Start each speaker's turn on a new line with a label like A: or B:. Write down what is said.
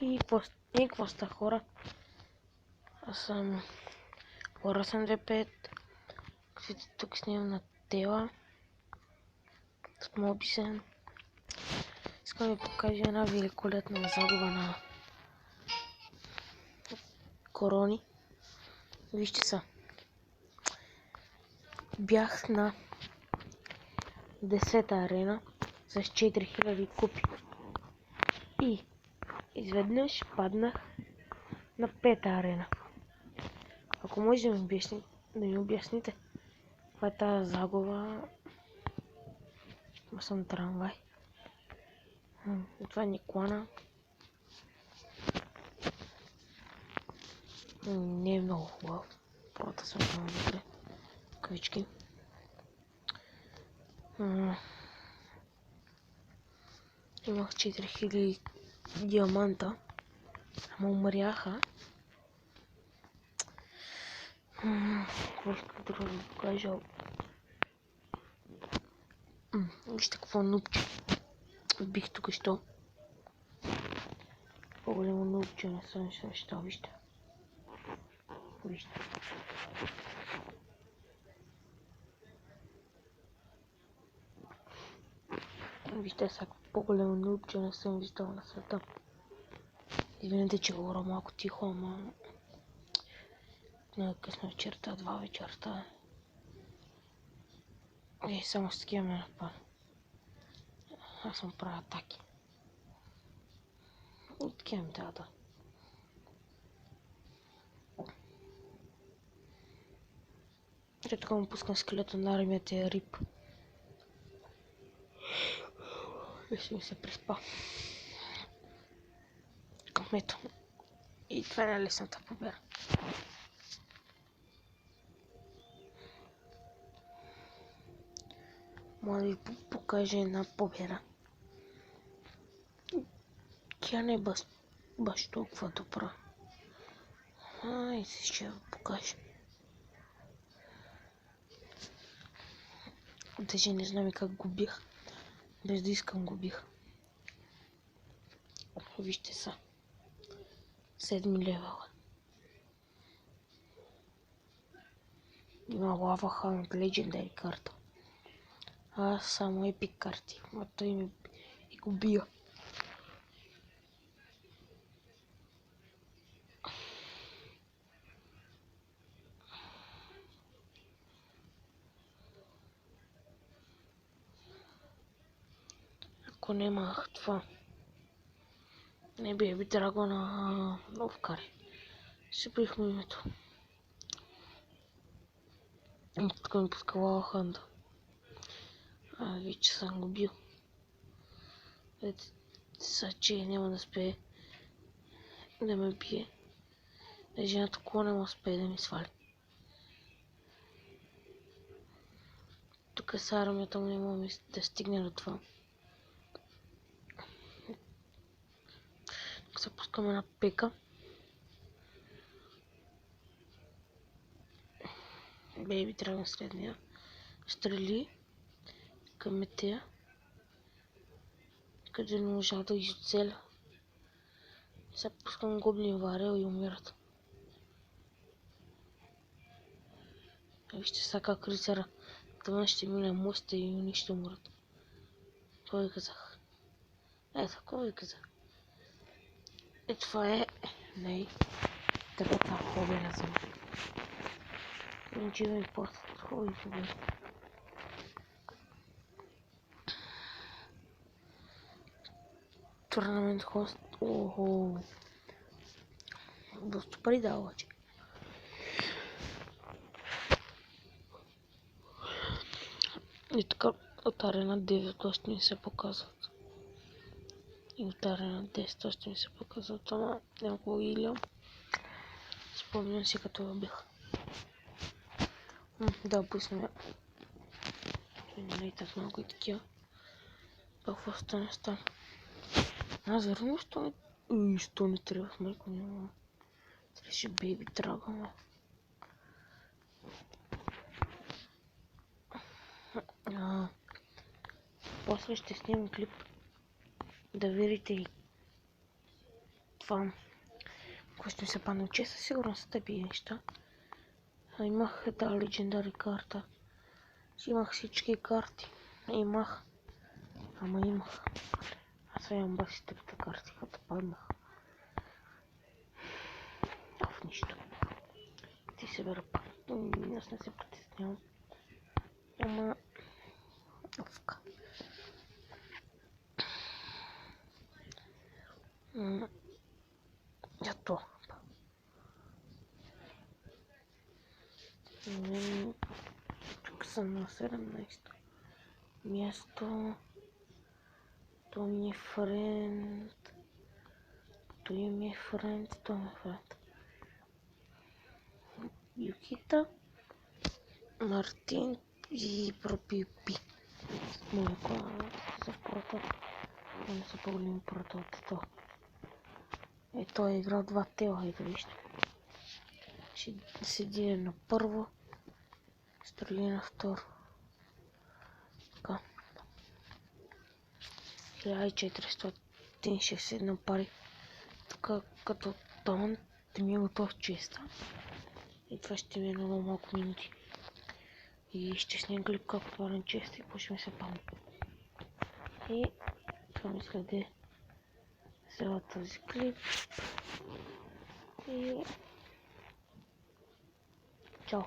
A: И какво ста, хора? Аз съм хора 85. Тук снимам на тела. С мобисен. Искам да ви покажа една великолепна загуба на корони. Вижте са. Бях на 10-та арена с 4000 купи. И изведнъж паднах на 5-та арена. Ако може да ми обясните каква е тази загуба. Аз съм трамвай. Това е Никлана. Не е много хубаво. Пората съм много добре. Кавички. Имах 4000 диаманта. Ама умряха. Какво искам да ви покажа? Вижте какво нупче. Бих тук що. По-голямо нупче не съм срещал. Вижте. Вижте. Вижте сега по-голямо нупче не съм виждал на света. Извинете, че говоря малко тихо, ама много късно вечерта, 2 вечерта. И само с такива ме напада. Аз съм правя атаки. И такива ми трябва да. И така му пускам скелета на армията и рип. И ще ми се приспа. Ето. И това е лесната победа. Мога да ви покажа една победа. Тя не е баш толкова добра. И ще ви покажа. Даже не знам и как губих. Без да искам губих. Вижте са. 7 левела. Има лава хант, легендари карта. Аз само епик карти. А той ми и го бия. Ако нямах това, не би Драгона Овкари. Ще бих му името. Тук ми пуска лава ханда. Вече съм го бил. Сега, че няма да успее да ме бие. Даже на такова няма успее да ми свали. Тук с армията му няма да стигне до това. Тук се пускаме на пека. Бейби трябва следния. Стрели към метея. Къде не можах да ги оцеля. Сега пускам гоблин варел и умират. Вижте сега как рицара. Това ще мине моста и они ще умрат. Това ви казах. Какво ви казах? Това е най-тъпата победа за мен. Ничего не importa. Хубави победи. Турнамент хост. Охо. Доста пари дава обаче. И така от арена 9 още ми се показват. И от арена 10 още ми се показват. Ама няколко или спомням си като бях. Да, пуснем. Не так много и такива. Какво стане? Аз верно що не трябва в майко няма. Трябваше бейби драгона. После ще снимам клип да видите това, което ми се панел честа, сигурно са тези неща. Имах една легендари карта. Имах всички карти. Имах. Аз сега имам баси трите карти, като паднах. В нищо. Ти се бера пак. Аз не се притеснявам. Ама... Овка. Ето. Тук съм на 17 място. То ми е френд. Той ми е френд. Юкита, Мартин и Пропипи. Моя кола са в протото. Не са по-големи протото. Той е играл два тела, ето вижте. Ще седи на първо, стрели на второ. Така. 1461 пари. Така като талант ми е готов честа. И това ще ми е много малко минути. И ще сня клип как отварям честа и почваме се пам. И това мисля да взела този клип. И чао!